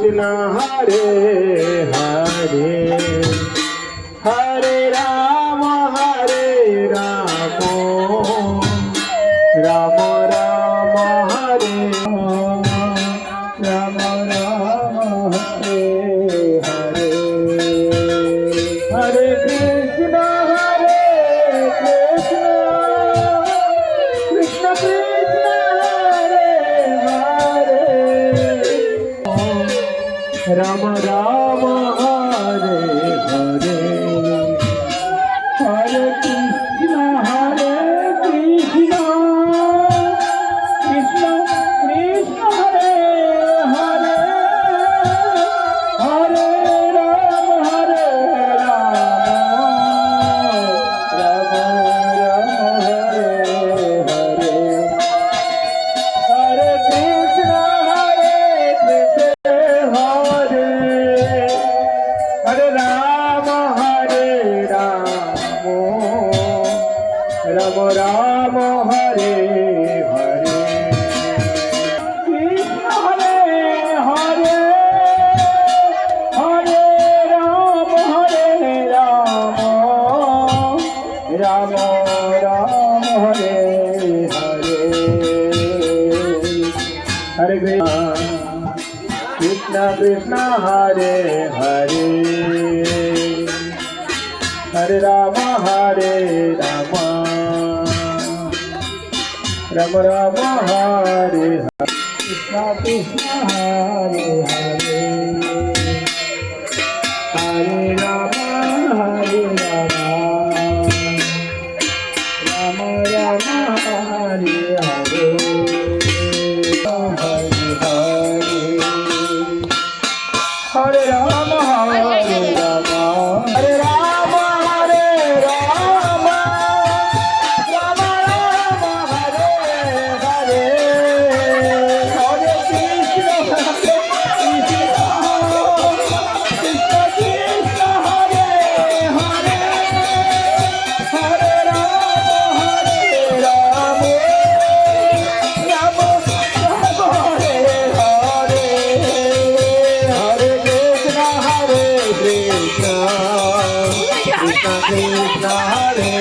कृष्ण हरे हरे हरे राम राम राम हरे राम राम हरे हरे हरे कृष्ण कृष्ण कृष्ण हरे हरे राम राम हरे हरे हरे कृष्ण कृष्ण कृष्ण हरे हरे हरे राम राम राम हरे हरे हरे कृष्ण हरे हरे राम राम राम हरे हरे कृष्ण हरे हरे हरे राम राम राम हरे हरे हरे कृष्ण कृष्ण हरे हरे हरे राम राम राम हरे हरे कृष्ण कृष्ण हरे हरे हरे राम राम राम हरे हरे हरे हरे राम हरे राम हरे राम राम राम हरे हरे हरे कृष्ण कृष्ण कृष्ण हरे हरे हरे राम राम राम हरे हरे हरे कृष्ण कृष्ण कृष्ण हरे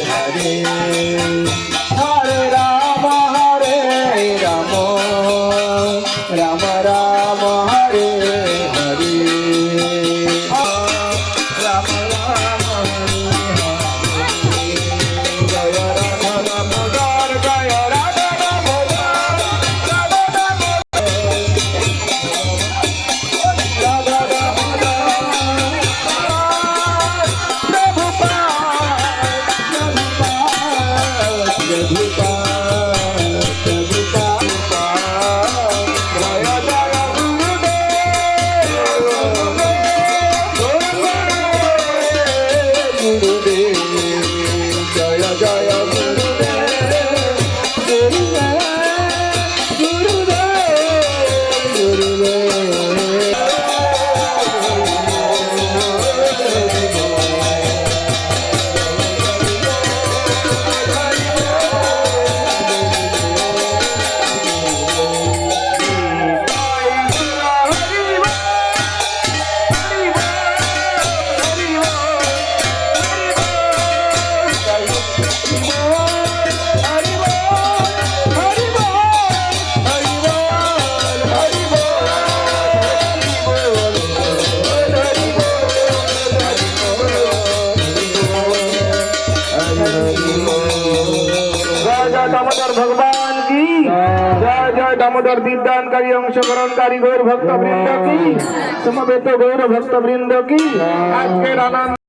हरे हरे राम राम राम हरे हरे राम राम हरे जय राधा दामोदर जय राधा दामोदर राधा दामोदर राधा दामोदर दामोदर भगवान की जय जय दामोदर दीपदानकारी अंशकरणकारी गौर भक्त वृंद की समवेत गौर भक्त वृंद की आज के आनंद